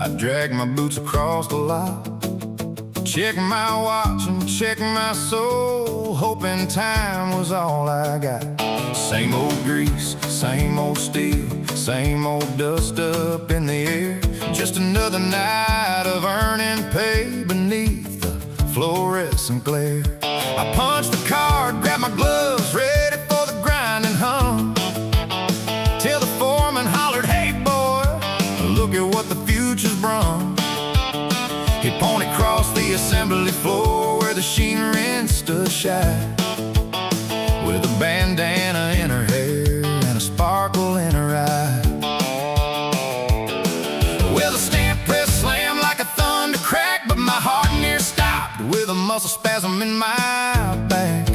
I dragged my boots across the lot, check my watch and check my soul, hoping time was all I got. Same old grease, same old steel, same old dust up in the air. Just another night of earning pay beneath the fluorescent glare. I punched the card, grabbed my gloves, ready for the grind and hum, till the foreman hollered, "Hey boy, look at what the future's brung." He pointed across the assembly floor where the sheen wren stood shy, with a bandana in her hair and a sparkle in her eye. Well, the stamp press slammed like a thunder crack, but my heart near stopped with a muscle spasm in my back.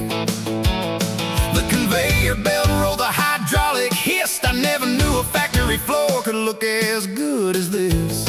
The conveyor belt rolled, the hydraulic hissed. I never knew a factory floor could look as good as this.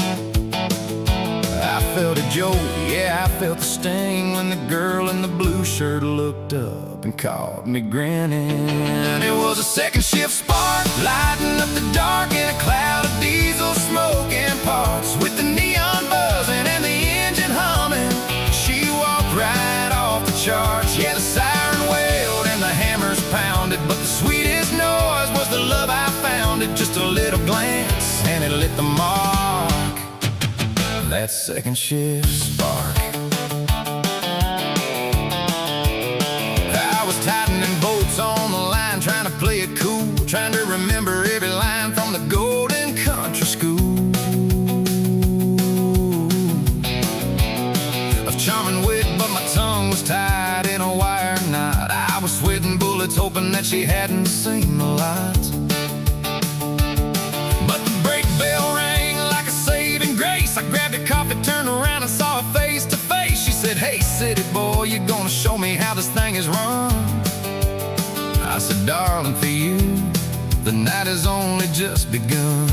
I felt a jolt, yeah, I felt the sting when the girl in the blue shirt looked up and caught me grinning. It was a second shift spark, lighting up the dark in a cloud of diesel smoke and parts, with the neon buzzing and the engine humming. She walked right off the charts, yeah, the siren wailed and the hammers pounded, but the sweetest noise was the love I found. It just a little glance and it lit the mark, that second shift spark. I was tightening bolts on the line, trying to play it cool, trying to remember every line from the golden country school of charming wit, but my tongue was tied in a wire knot. I was sweating bullets, hoping that she hadn't seen the lights. But the brake bell rang like a saving grace. I grabbed a coffee, turned around and saw her face to face. She said, "Hey city boy, you gonna show me how this thing is run?" I said, "Darling, for you, the night has only just begun."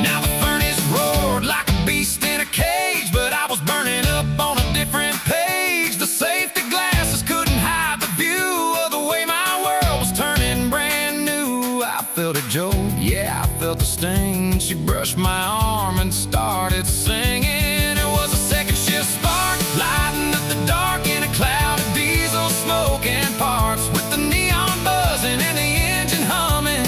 Now the furnace roared like a beast in a cage, but I was burning up on a different page. The safety glasses couldn't hide the view of the way my world was turning brand new. I felt a jolt, yeah, I felt the sting. She brushed my arm and started singing. It was a second shift spark, lighting up the dark in a cloud of diesel smoke and parts, with the neon buzzing and the engine humming.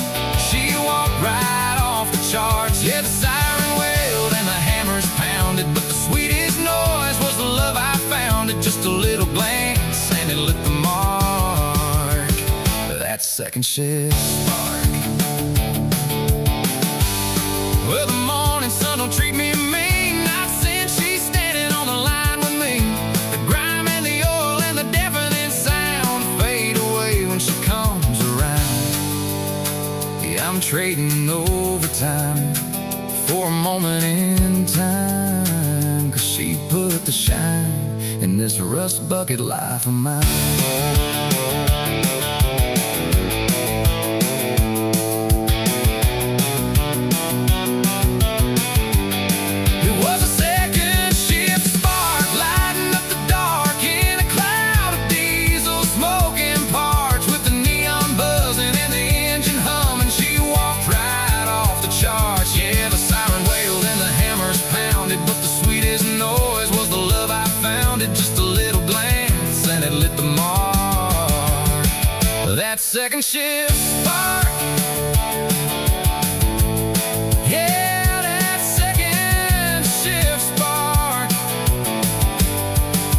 She walked right off the charts, yeah, the siren wailed and the hammers pounded, but the sweetest noise was the love I found. It just a little glance and it lit the mark, that second shift spark. Well, the morning sun don't treat me mean, not since she's standing on the line with me. The grime and the oil and the deafening sound fade away when she comes around. Yeah, I'm trading overtime for a moment in time, 'cause she put the shine in this rust bucket life of mine. That second shift spark, yeah, that second shift spark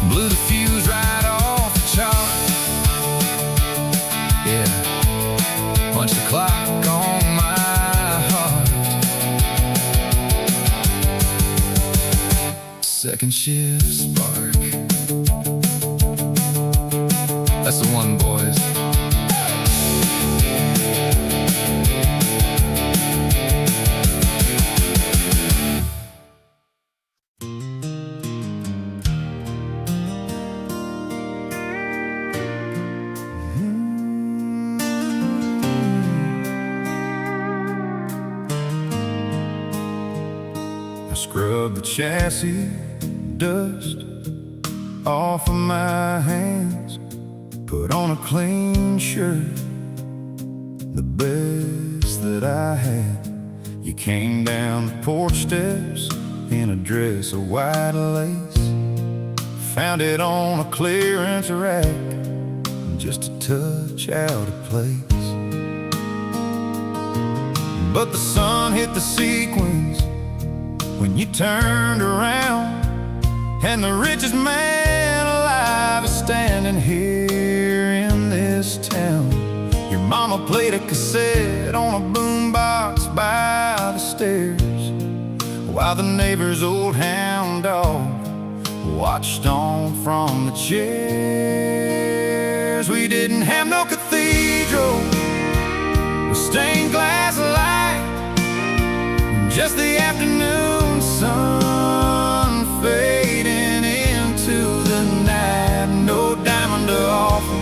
blew the fuse right off the chart. Yeah, punched the clock on my heart. Second shift spark, that's the one, boys. Scrub the chassis dust off of my hands, put on a clean shirt, the best that I had. You came down the porch steps in a dress of white lace. Found it on a clearance rack, just a touch out of place. But the sun hit the sequins when you turned around, and the richest man alive is standing here in this town. Your mama played a cassette on a boombox by the stairs, while the neighbor's old hound dog watched on from the chairs. We didn't have no cathedral with stained glass light, just the afternoon sun fading into the night. No diamond to offer,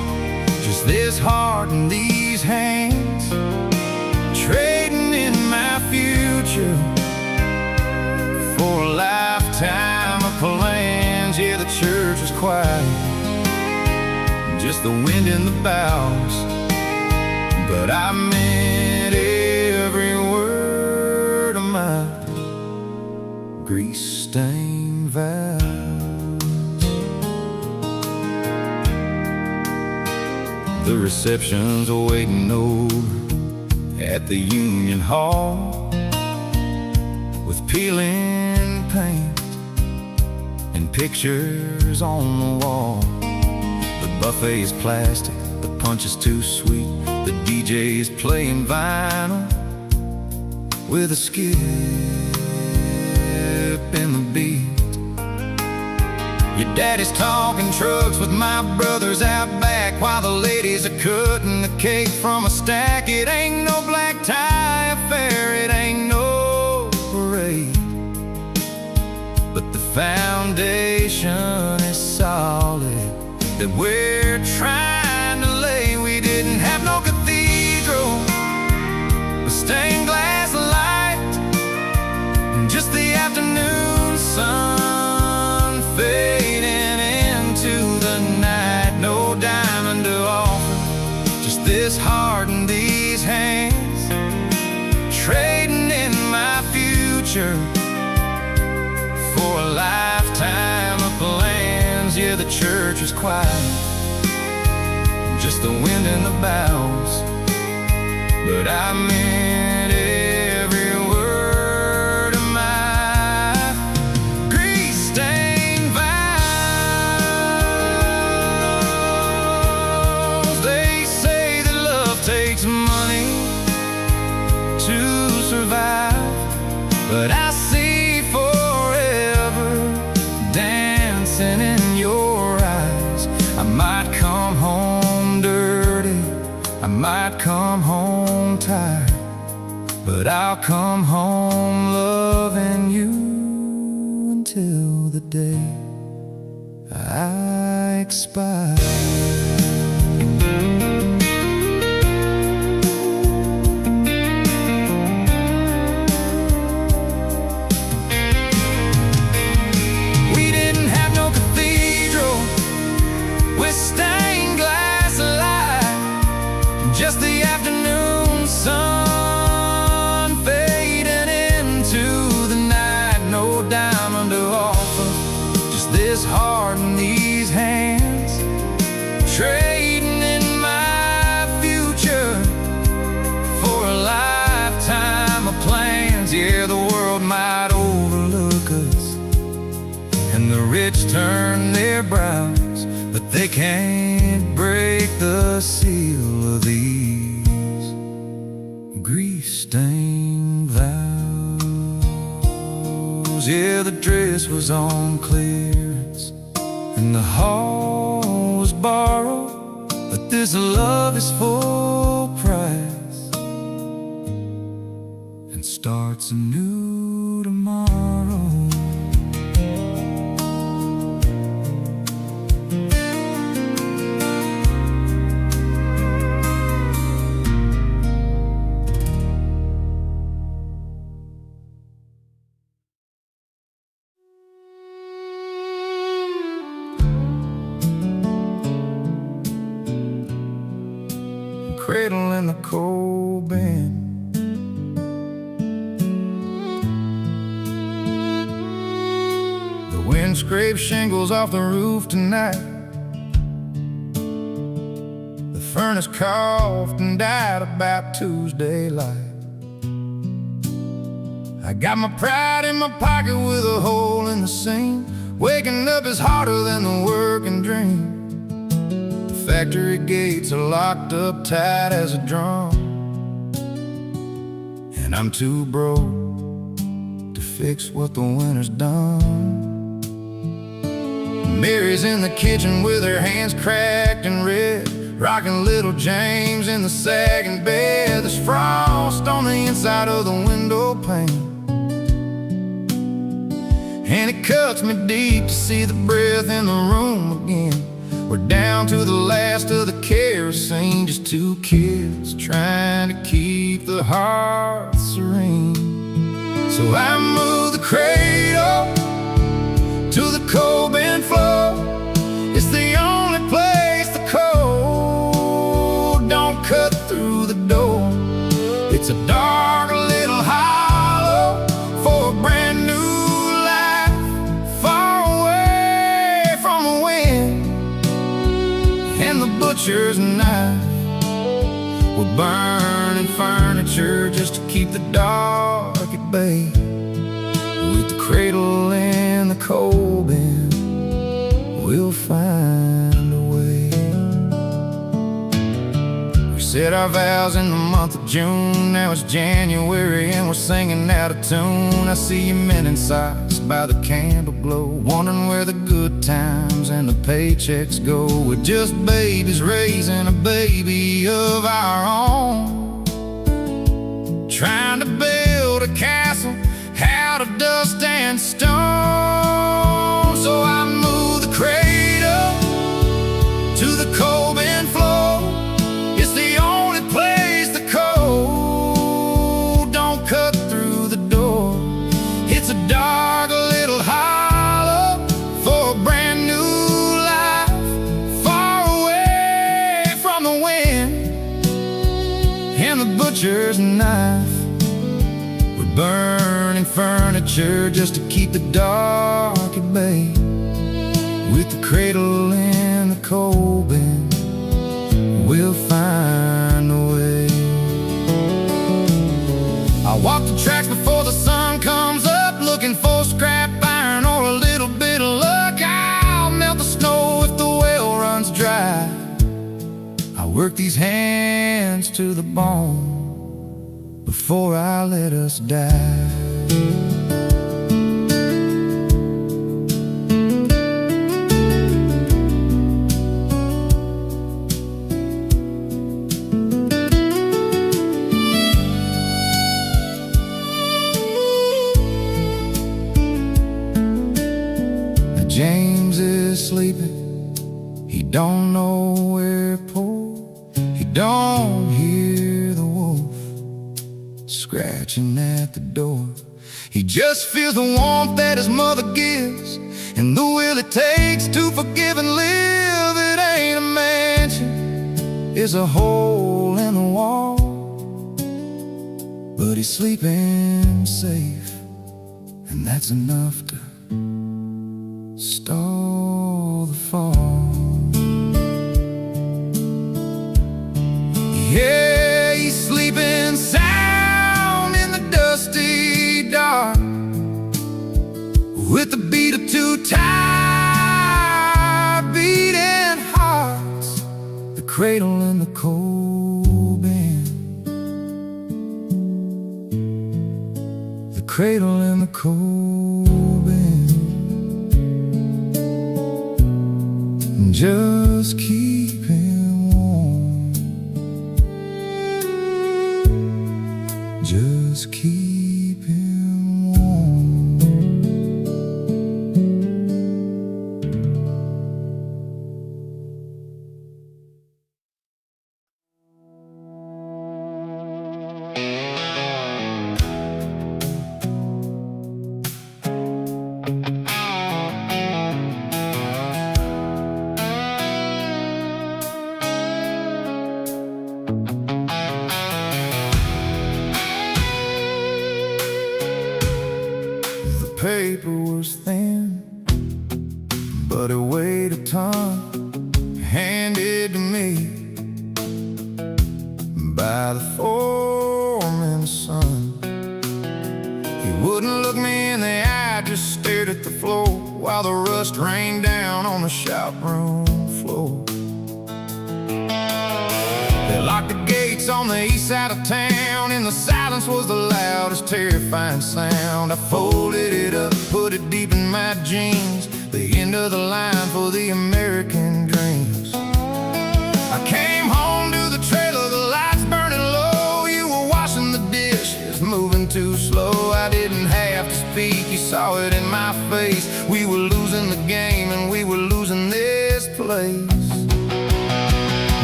just this heart and these hands, trading in my future for a lifetime of plans. Yeah, the church was quiet, just the wind in the boughs, but I meant every word of my grease-stained vows. The reception's waiting over at the Union Hall, with peeling paint and pictures on the wall. The buffet's plastic, the punch is too sweet, the DJ's playing vinyl with a skip in the beat. Your daddy's talking trucks with my brothers out back, while the ladies are cutting the cake from a stack. It ain't no black tie affair, it ain't no parade, but the foundation is solid that we're trying to lay. We didn't have no cathedral with stained glass light, just the afternoon sun fading into the night. No diamond to offer, just this heart and these hands, trading in my future for a lifetime of plans. Yeah, the church is quiet, just the wind in the boughs, but I meant every word of my grease-stained vows. They say that love takes money to survive, but I see forever dancing in your eyes. I might come home dirty, I might come home tired, but I'll come home loving you until the day I expire. We didn't have no cathedral with stained glass light, just the afternoon sun fading into the night. No diamond to offer, just this heart and these hands, trading in my future for a lifetime of plans. Yeah, the world might overlook us and the rich turn their brows, but they can't break the seal of these grease-stained vows. Yeah, the dress was on clearance and the hall was borrowed, but this love is full price and starts anew tomorrow. Cradle in the cold bin, and scrape shingles off the roof tonight. The furnace coughed and died about Tuesday light. I got my pride in my pocket with a hole in the seam. Waking up is harder than the working dream. The factory gates are locked up tight as a drum, and I'm too broke to fix what the winter's done. Mary's in the kitchen with her hands cracked and red, rocking little James in the sagging bed. There's frost on the inside of the window pane, and it cuts me deep to see the breath in the room again. We're down to the last of the kerosene, just two kids trying to keep the hearth serene. So I move the cradle to the cold bin floor. It's the only place the cold don't cut through the door. It's a dark little hollow for a brand new butcher's knife. We're burning furniture just to keep the dark at bay. With the cradle in the coal bin, we'll find a way. We said our vows in the month of June. Now it's January and we're singing out of tune. I see you men in socks by the candle glow, wondering where the good times and the paychecks go. We're just babies raising a baby of our own, trying to build a castle out of dust and stone. So I move the cradle to the cold bin floor. It's the only place the cold don't cut through the door. It's a dark little hollow for a brand new life, far away from the wind and the butcher's knife. We're burning furniture just to keep the dark at bay. With the cradle in the coal bin, we'll find a way. I walk the tracks before the sun comes up, looking for scrap iron or a little bit of luck. I'll melt the snow if the well runs dry. I work these hands to the bone before I let us die. James is sleeping, he don't know where Porch, he don't hear the wolf scratching at the door. He just feels the warmth that his mother gives and the will it takes to forgive and live. It ain't a mansion, it's a hole in the wall, but he's sleeping safe, and that's enough to stall the fall. Yeah, he's sleeping sound in the dusty dark, with the beat of two tired beating hearts. The cradle in the coal bin, the cradle in the coal bin. Just keep him warm, just keep him warm. paper was thin, but it weighed a ton, handed to me by the foreman's son. He wouldn't look me in the eye, just stared at the floor while the rust rained down on the shop room floor. They locked the gates on the east side of town, and the silence was the loudest, terrifying sound. I folded it up, put it deep in my jeans, the end of the line for the American dreams. I came home to the trailer, the lights burning low. You were washing the dishes, moving too slow. I didn't have to speak, you saw it in my face. We were losing the game and we were losing this place.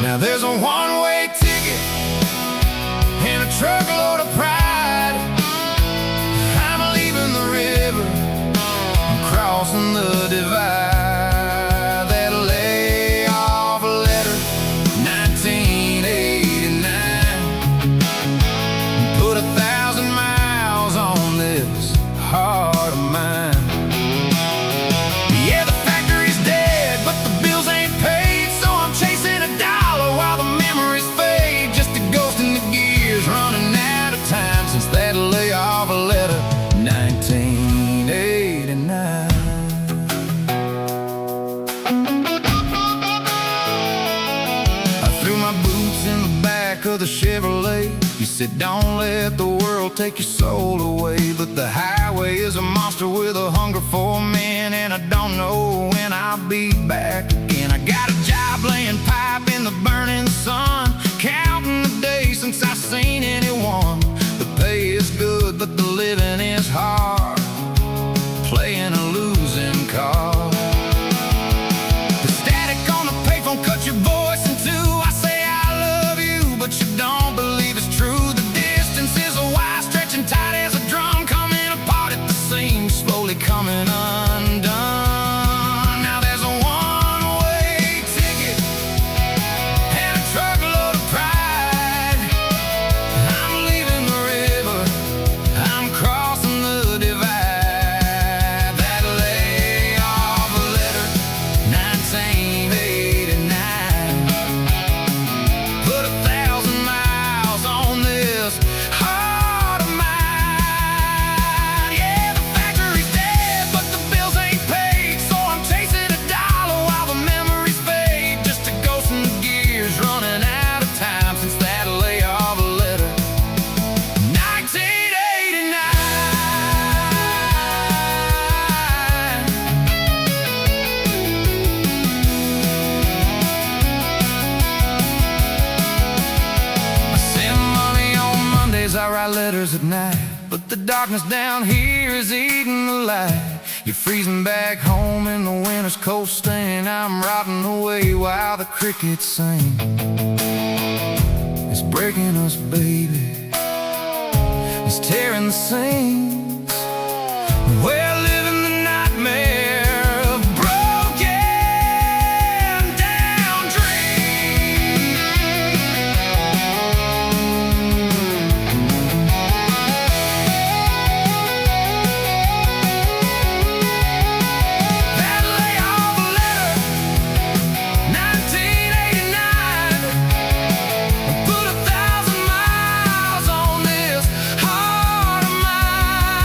Now there's a one-way ticket and a truckload of pride. I'm leaving the river, I'm crossing the divide. That layoff letter, 1989, put 1,000 miles on this heart of mine. Yeah, the factory's dead, but the bills ain't paid, so I'm chasing a dollar while the memories fade. Just a ghost in the gears, running out of time since that layoff letter, 1989. I threw my boots in the back of the Chevrolet. You said don't let the world take your soul away, but the highway is a monster with a hunger for men, and I don't know when I'll be back again. I got a job laying pipe in the burning sun, counting the days since I've seen anyone. The pay is good, but the living is hard, playing a losing card. The static on the payphone cut your voice in two. I say I love you, but you don't believe it's true. The distance is a wide, stretching tight as a drum, coming apart at the seams, slowly coming undone. Now there's a one-way ticket and a truckload of pride. I'm leaving the river, I'm crossing the divide. That layoff letter, 1989, put 1,000 miles on this heart of mine. Yeah, the factory's dead, but the bills ain't paid, so I'm chasing a dollar while the memories fade. Just a ghost in the gears, running out of time since that layoff letter, 1989. I send money on Mondays, I write letters at night, but the darkness down here is eating the light. You're freezing back home in the winter's cold stain. I'm rotting away while the crickets sing. It's breaking us, baby, it's tearing the seams. We're living the nightmare of broken down dreams. That layoff letter, 1989, put 1,000 miles on this heart of mine.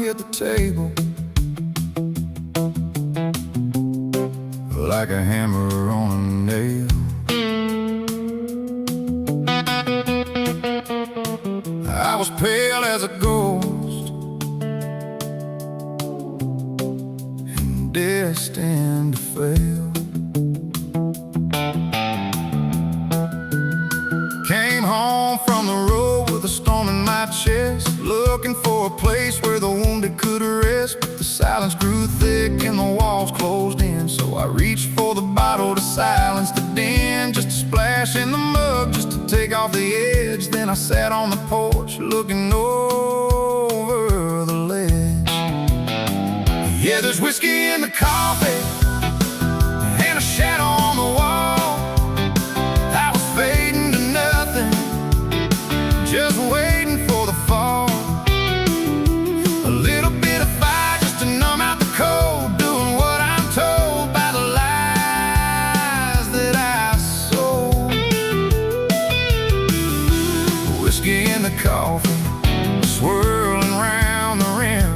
hit the table like a hammer on a nail. I was pale as a ghost and destined to fail. Came home from the road with a storm in my chest, looking for a place where the wounded could rest. But the silence grew thick and the walls closed in, so I reached for the bottle to silence the din. Just a splash in the mug, just to take off the edge. Then I sat on the porch, looking over the ledge. Yeah, there's whiskey in the coffee and a shadow on the wall. I was fading to nothing, just waiting for the fall. A little bit of fire just to numb out the cold, doing what I'm told by the lies that I sold. Whiskey in the coffee, swirling round the rim.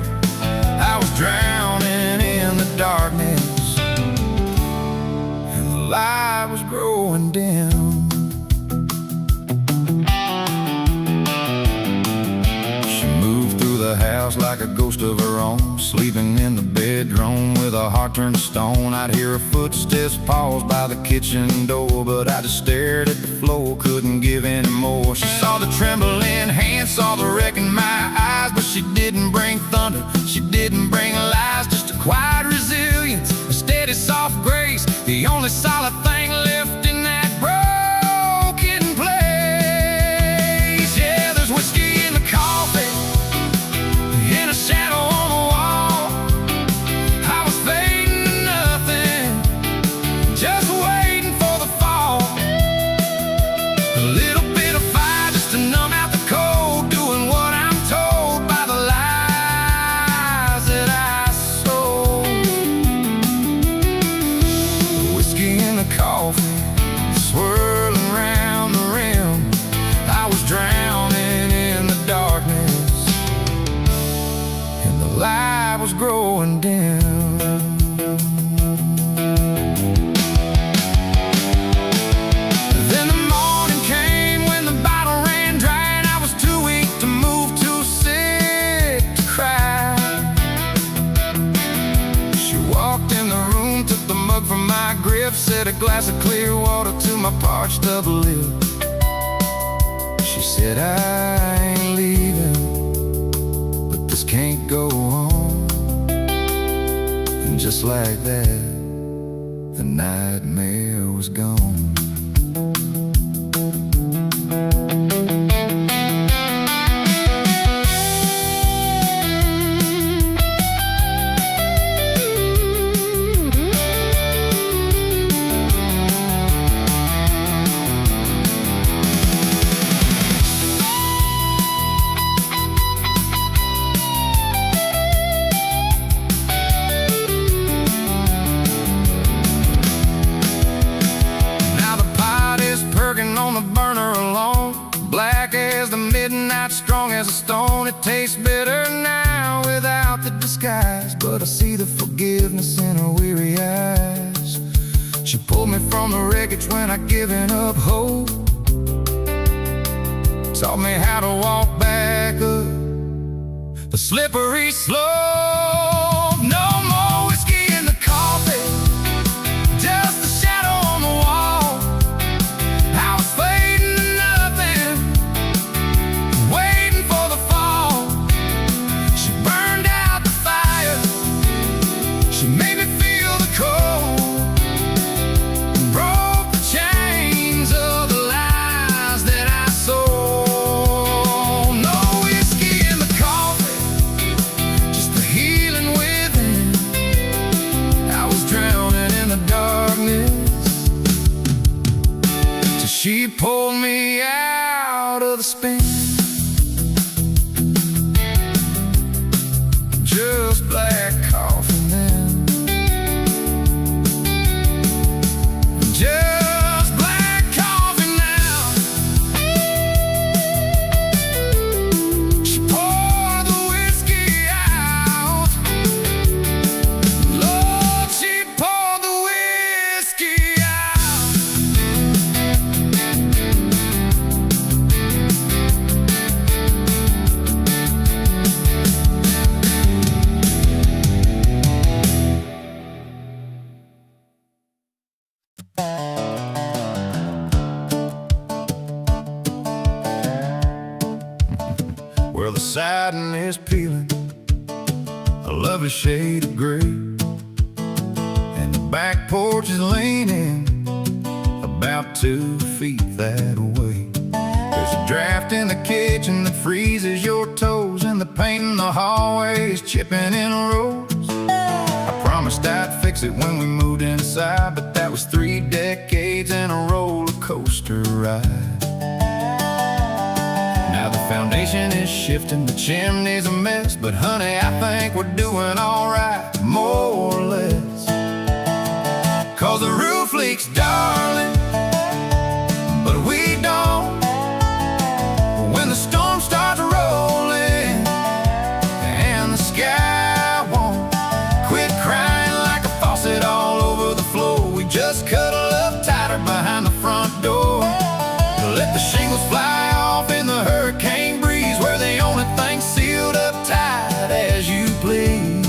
I was drowning in the darkness, and the light was growing dim. House like a ghost of her own, sleeping in the bedroom with a heart turned to stone. I'd hear her footsteps pause by the kitchen door, but I just stared at the floor, couldn't give any more. She saw the trembling hands, saw the wreck in my eyes, but she didn't bring thunder, she didn't bring lies, just a quiet resilience, a steady soft grace, the only solid thing left in that broken place. Yeah, there's whiskey in the coffee, in a shadow on the wall. I was fading to nothing, just waiting for the fall. A little bit of fire just to numb out the cold, doing what I'm told by the lies that I sold. Whiskey in the coffee, swirling round the rim. I was drowning in the darkness, light was growing dim. Then the morning came when the bottle ran dry, and I was too weak to move, too sick to cry. She walked in the room, took the mug from my grip, set a glass of clear water to my parched up lip. She said, I ain't leaving, but this can't go on. And just like that, the nightmare was gone. On the burner alone, black as the midnight, strong as a stone. It tastes better now without the disguise, but I see the forgiveness in her weary eyes. She pulled me from the wreckage when I'd given up hope, taught me how to walk back up the slippery slope. No more whiskey in the coffee, just a shadow on the wall. I was fading to nothing, waiting for the fall. She burned out the fire, she made me feel the cold, broke the chains of the lies that I sold. No whiskey in the coffee, just the heat where the siding is peeling a lovely shade of gray, and the back porch is leaning about 2 feet that way. There's a draft in the kitchen that freezes your toes, and the paint in the hallway is chipping in rows. I promised I'd fix it when we moved inside, but that was 3 decades and a roller coaster ride. Now the foundation is shifting, the chimney's a mess, but honey, I think we're doing alright, more or less. 'Cause the roof leaks, darling, but we don't. When the storm starts rolling and the sky won't quit crying like a faucet all over the floor, we just cuddle up tighter behind the front door. Let the shingles fly off in the hurricane breeze, where the only thing sealed up tight as you please.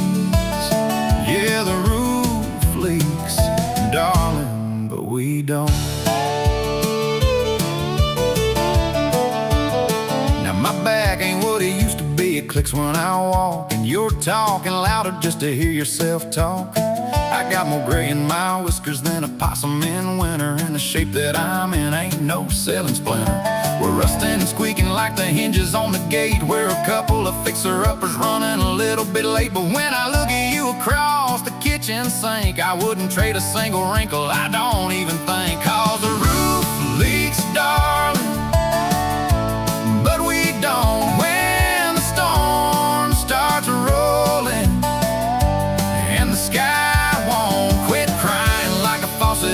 Yeah, the roof leaks, darling, but we don't. Now my back ain't what it used to be. It clicks when I walk, and you're talking louder just to hear yourself talk. I got more gray in my whiskers than a possum in winter, and the shape that I'm in ain't no ceiling splinter. We're rusting and squeaking like the hinges on the gate. We're a couple of fixer-uppers running a little bit late, but when I look at you across the kitchen sink, I wouldn't trade a single wrinkle, I don't even think. 'Cause the roof leaks, darling, but we don't. When the storm starts rolling and the sky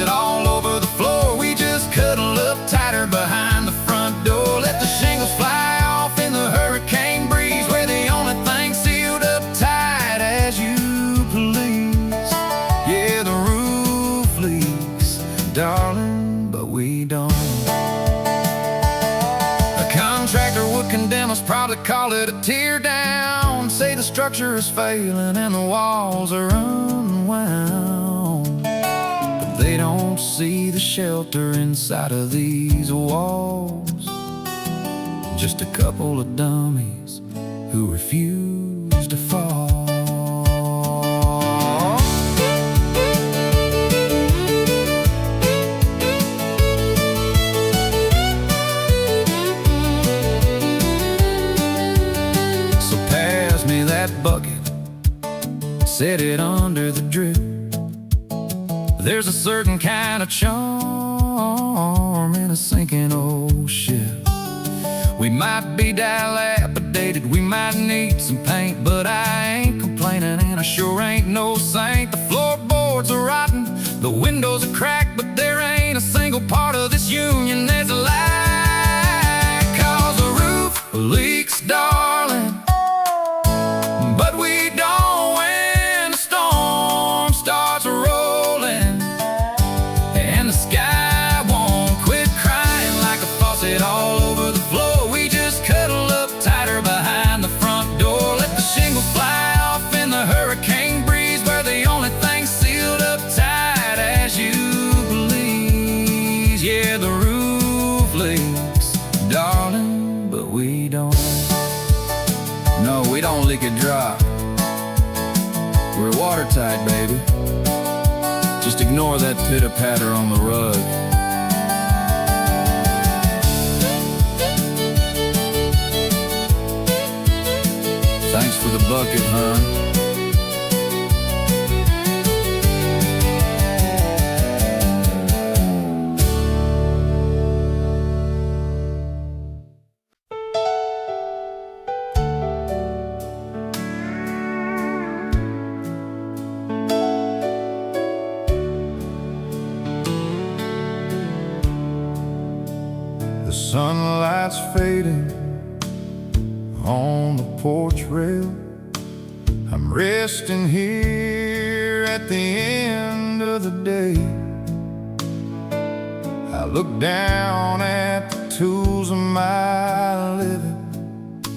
all over the floor, we just cuddle up tighter behind the front door. Let the shingles fly off in the hurricane breeze, where the only thing sealed up tight as you please. Yeah, the roof leaks, darling, but we don't. A contractor would condemn us, probably call it a tear down, say the structure is failing and the walls are unwound. They don't see the shelter inside of these walls, just a couple of dummies who refuse to fall. So pass me that bucket, set it under the drip. There's a certain kind of charm in a sinking old ship. We might be dilapidated, we might need some paint, but I ain't complaining, and I sure ain't no saint. The floorboards are rotten, the windows are cracked, but there ain't a single part of this union that's alive. 'Cause the roof leaks, darling, but we don't. When the storm starts rolling and the sky won't quit crying like a faucet all over the floor, we just cuddle up tighter behind the front door. Let the shingles fly off in the hurricane breeze, where the only thing sealed up tight as you please. Yeah, the roof leaks, darling, but we don't. No, we don't leak a drop. We're watertight, baby. Just ignore that pitter-patter on the rug. Thanks for the bucket, huh? Sunlight's fading on the porch rail. I'm resting here at the end of the day. I look down at the tools of my living,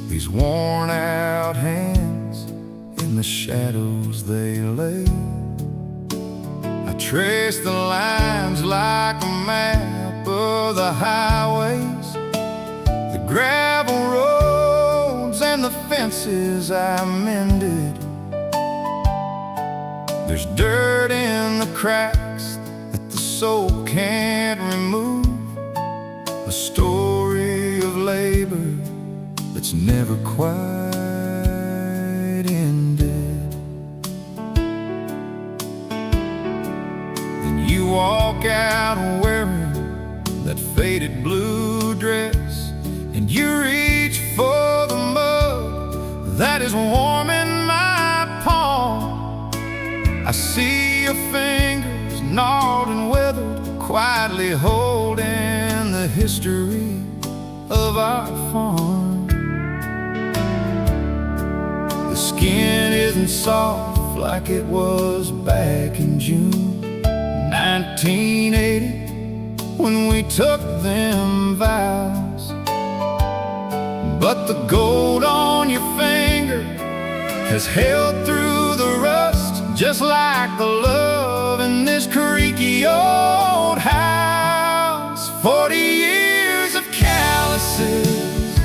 these worn out hands in the shadows they lay. I trace the lines like a map of the highways, the gravel roads roads and the fences I mended. There's dirt in the cracks that the soul can't remove. A story of labor that's never quite ended. Then you walk out wearing that faded blue dress, and you reach for the mug that is warm in my palm. I see your fingers gnarled and weathered, quietly holding the history of our farm. The skin isn't soft like it was back in June 1980, when we took them vows. But the gold on your finger has held through the rust, just like the love in this creaky old house. 40 years of calluses,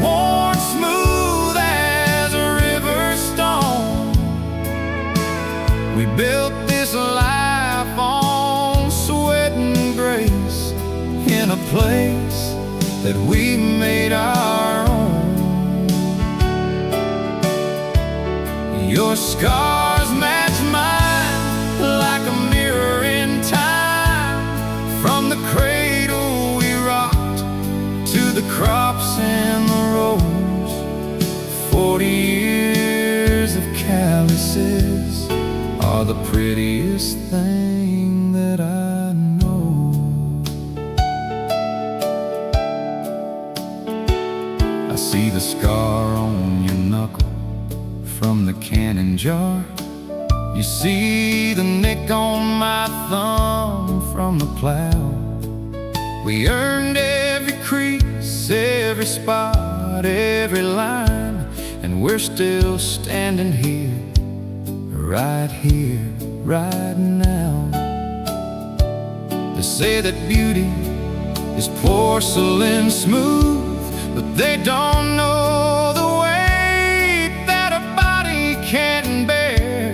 worn smooth as a river stone. We built this life on sweat and grace, in a place that we made our own. Your scars match mine like a mirror in time. From the cradle we rocked to the crops and the rows. 40 years of calluses are the prettiest thing that I know. I see the scar on your knuckle from the canning jar. You see the nick on my thumb from the plow. We earned every crease, every spot, every line, and we're still standing here, right now. They say that beauty is porcelain smooth, but they don't know the weight that a body can bear.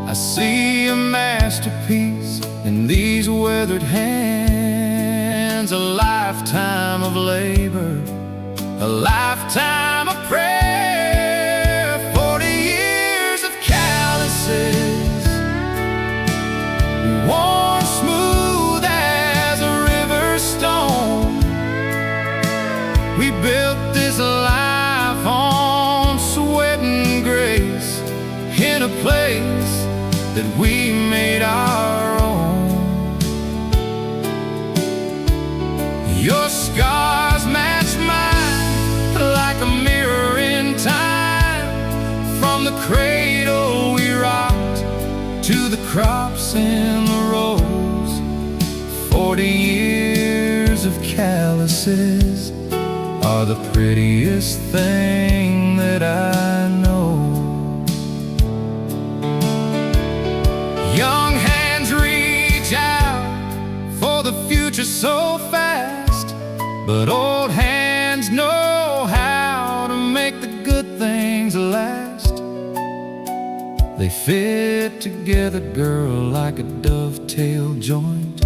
I see a masterpiece in these weathered hands, a lifetime of labor, a lifetime of prayer. 40 years of calluses, worn smooth as a river stone. We built this life on sweat and grace, in a place that we made our own. Your scars match mine like a mirror in time. From the cradle we rocked to the crops and the rows. 40 years of calluses are the prettiest thing that I know. Young hands reach out for the future so fast, but old hands know how to make the good things last. They fit together, girl, like a dovetail joint,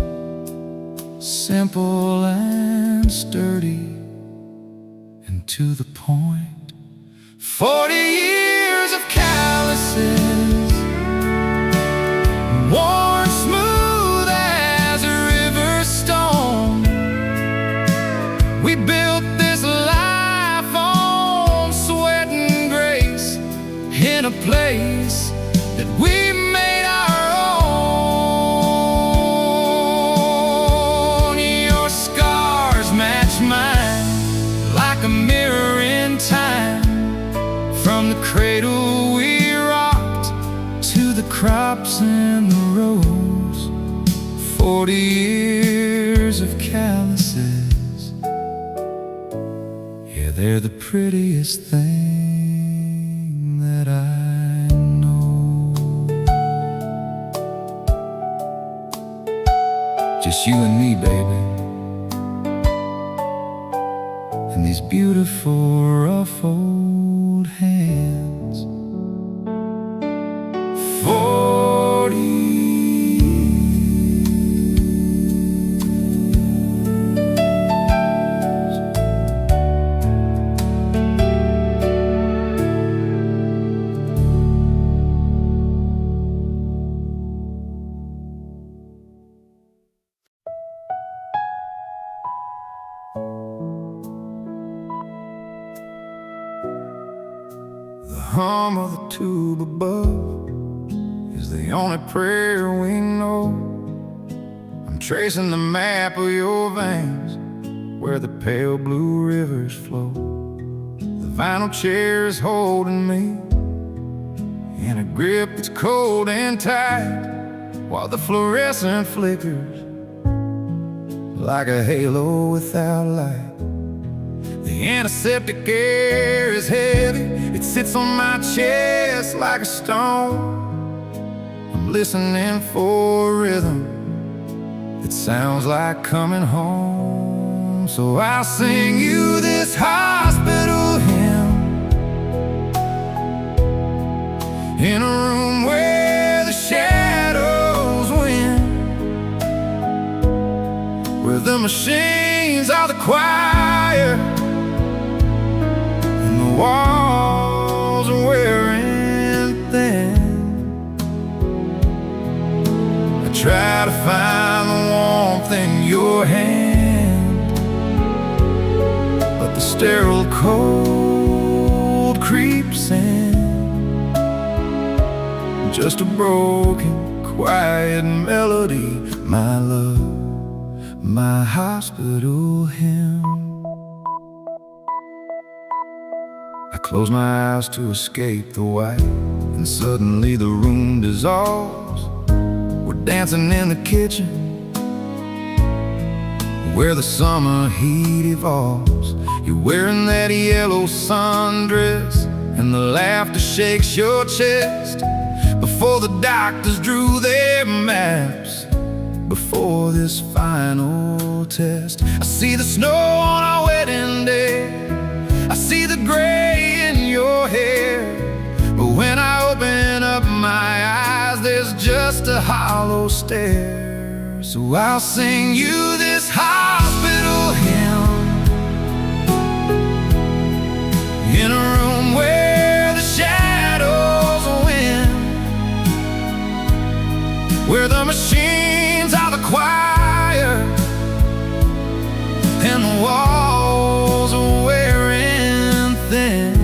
simple and sturdy and to the point. 40 years of calluses, worn smooth as a river stone. We built this life on sweat and grace, in a place that we made our own. Your scars match mine like a mirror in time. From the cradle we rocked to the crops and the rows. 40 years of calluses, yeah, they're the prettiest thing that I know. Just you and me, baby, and these beautiful ruffled hands. 40. The hum of the tube above is the only prayer we know. I'm tracing the map of your veins where the pale blue rivers flow. The vinyl chair is holding me in a grip that's cold and tight, while the fluorescent flickers like a halo without light. The antiseptic air is heavy, it sits on my chest like a stone. I'm listening for a rhythm that sounds like coming home. So I'll sing you this hospital hymn in a room where the shadows win, where the machines are the choir, walls are wearing thin. I try to find the warmth in your hand, but the sterile cold creeps in. Just a broken, quiet melody, my love, my hospital hymn. I close my eyes to escape the white, and suddenly the room dissolves. We're dancing in the kitchen where the summer heat evolves. You're wearing that yellow sundress, and the laughter shakes your chest. Before the doctors drew their maps, before this final test, I see the snow on our wedding day, I see the gray in your hair. But when I open up my eyes, there's just a hollow stare. So I'll sing you this hospital hymn in a room where the shadows win, where the machines are the choir, and the walls are wearing thin.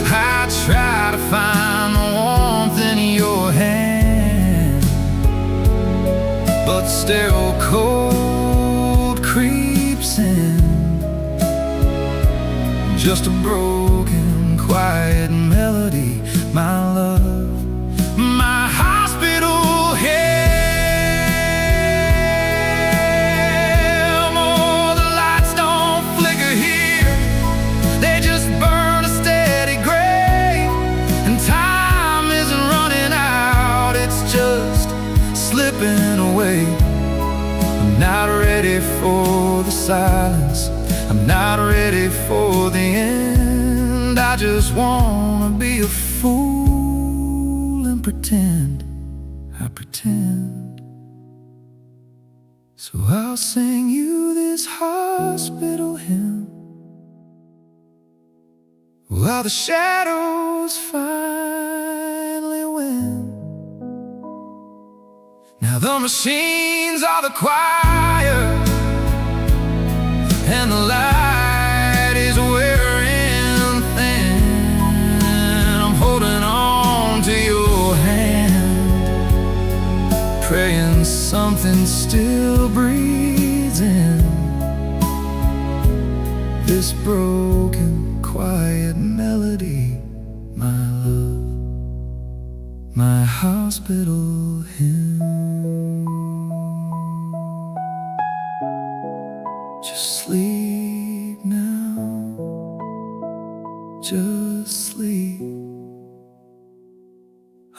I try to find the warmth in your hand, but still cold creeps in. Just a broken, quiet melody, my love, my hospital hymn. Oh, the lights don't flicker here, they just burn a steady gray. And time isn't running out, it's just slipping away. I'm not ready for the silence, I'm not ready for the end. I just wanna be a fool and pretend, I pretend. So I'll sing you this hospital hymn while the shadows finally win. Now the machines are the choir, and the light is wearing thin. I'm holding on to your hand, praying something still breathes in. This broken, quiet melody, my love, my hospital hymn. Just sleep now, just sleep.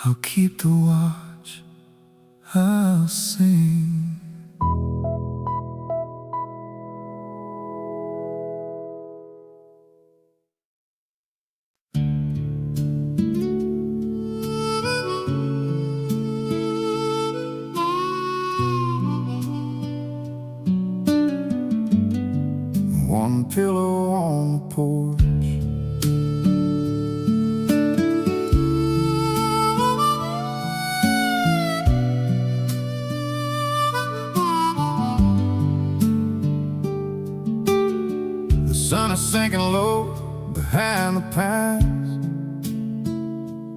I'll keep the watch, I'll sing. one pillow on the porch. The sun is sinking low behind the pines,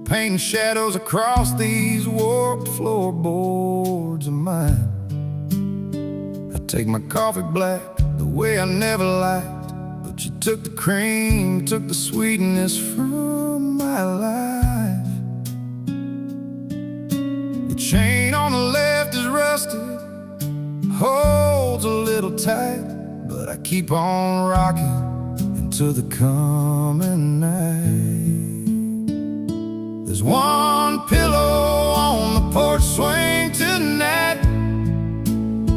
painting shadows across these warped floorboards of mine. I take my coffee black the way I never liked, but you took the cream, took the sweetness from my life. The chain on the left is rusted, holds a little tight, but I keep on rocking into the coming night. There's one pillow on the porch swing tonight.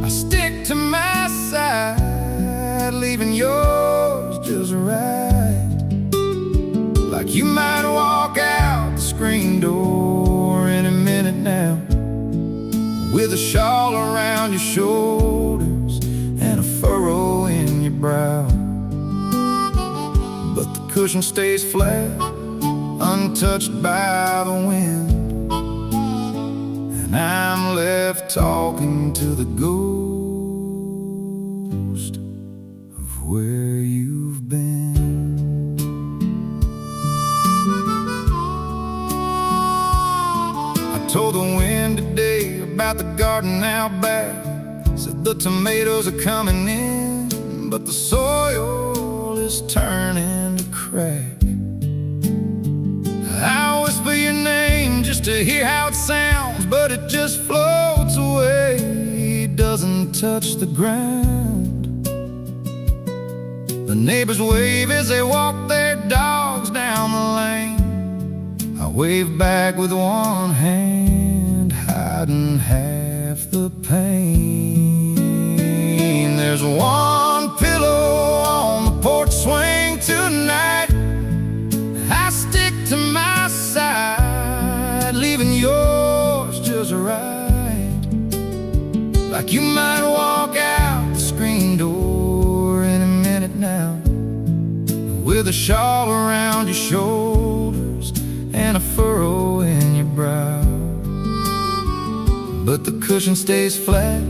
I stick to my side, leaving yours just right. Like you might walk out the screen door any minute now, with a shawl around your shoulders and a furrow in your brow. But the cushion stays flat, untouched by the wind, and I'm left talking to the ghost of where you've been. I told the wind today about the garden out back. Said the tomatoes are coming in, but the soil is turning to crack. I whisper your name just to hear how it sounds, but it just floats away, it doesn't touch the ground. The neighbors wave as they walk their dogs down the lane. I wave back with one hand, hiding half the pain. There's one pillow on the porch swing tonight. I stick to my side, leaving yours just right. Like you might walk out the screen door any minute now, with a shawl around your shoulders and a furrow in your brow. But the cushion stays flat,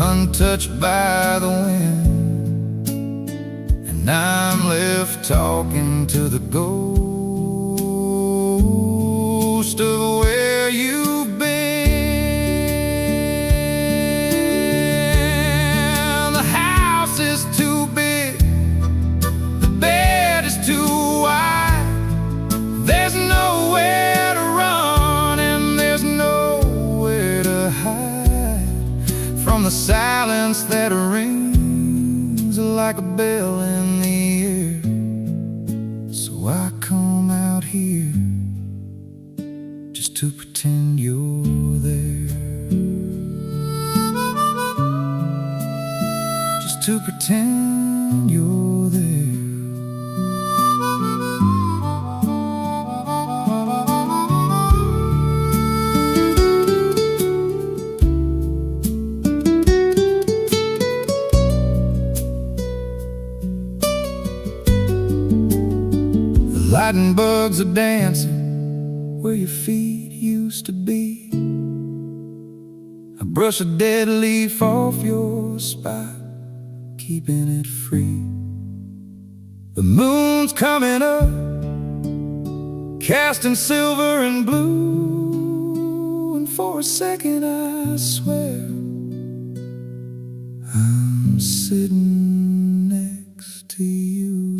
untouched by the wind, and I'm left talking to the ghost of where you've been. The house is too big, the bed is too wide, there's nowhere to run and there's nowhere to hide from the silence that rings like a bell in the air. So I come out here just to pretend you're there, just to pretend you're there. Lightning bugs are dancing where your feet used to be. I brush a dead leaf off your spine, keeping it free. The moon's coming up, casting silver and blue, and for a second I swear I'm sitting next to you.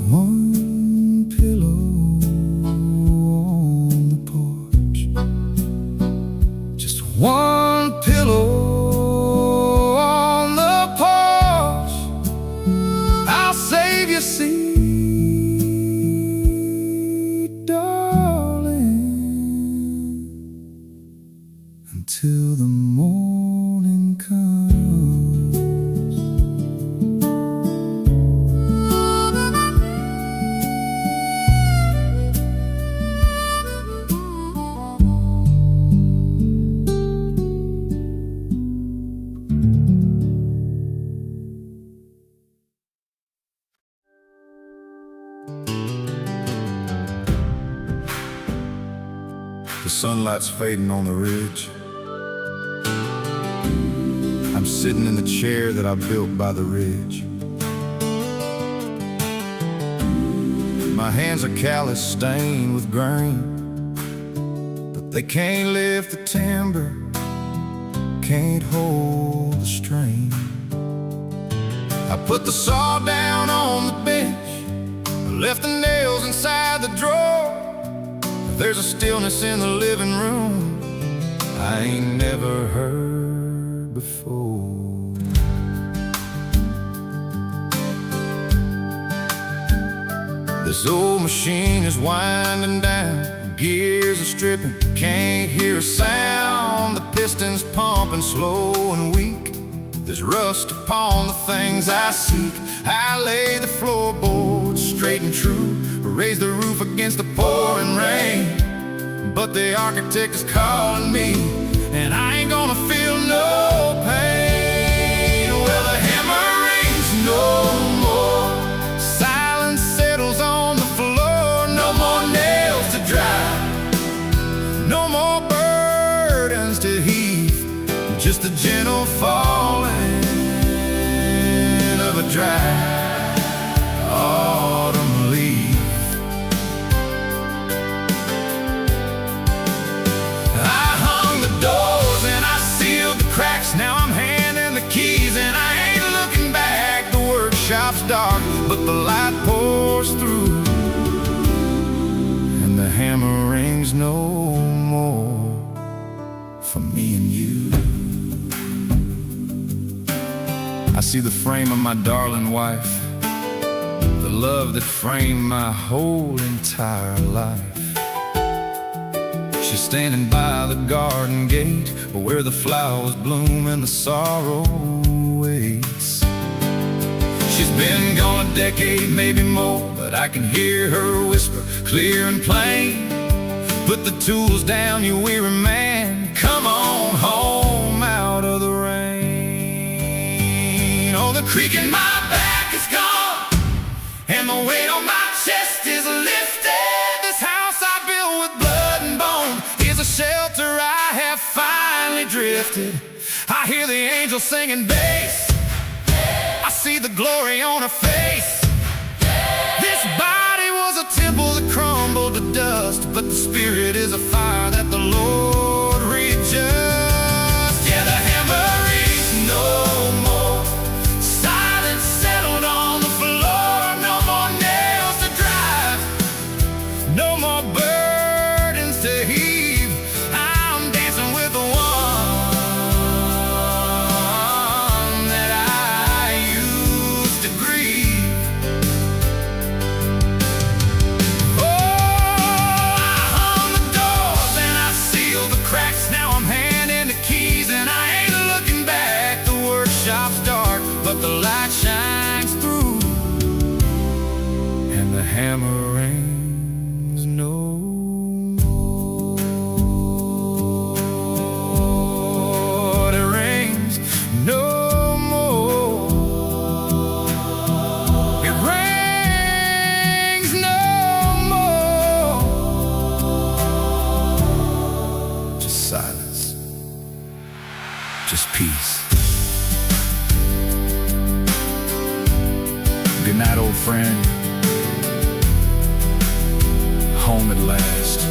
One pillow on the porch, just one pillow on the porch. I'll save your seat, darling, until the morning comes. sunlight's fading on the ridge. I'm sitting in the chair that I built by the ridge. My hands are callous, stained with grain, but they can't lift the timber, can't hold the strain. I put the saw down on the bench, left the nails inside the drawer. There's a stillness in the living room I ain't never heard before. This old machine is winding down, gears are stripping, can't hear a sound. The piston's pumping slow and weak. There's rust upon the things I seek. I lay the floorboards straight and true, raise the roof against the pouring rain. But the architect is calling me, and I ain't gonna feel no pain. Well, the hammer rings no more, silence settles on the floor. No more nails to drive, no more burdens to heave, just a gentle falling of a dry autumn leaf. I hung the doors and I sealed the cracks. Now I'm handing the keys and I ain't looking back. The workshop's dark, but the light pours through, and the hammer rings no more for me and you. I see the frame of my darling wife, the love that framed my whole entire life. She's standing by the garden gate, where the flowers bloom and the sorrow waits. She's been gone a decade, maybe more, but I can hear her whisper clear and plain. Put the tools down, you weary man, come on home out of the rain. Oh, the creak in my back is gone, and the weight on my chest is lifted. This house I built with blood and bone is a shelter I have finally drifted. I hear the angels singing bass, I see the glory on her face. This body was a temple that crumbled to dust, but the spirit is a fire that the Lord readjusts. Yeah, the hammer rings no more, silence settled on the floor. No more nails to drive, no more burdens to heave. I'm dancing with the one that I used to grieve. The light shines through, and the hammer rings no more. It rings no more. It rings no more. Just silence, just peace. Good night, old friend. Home at last.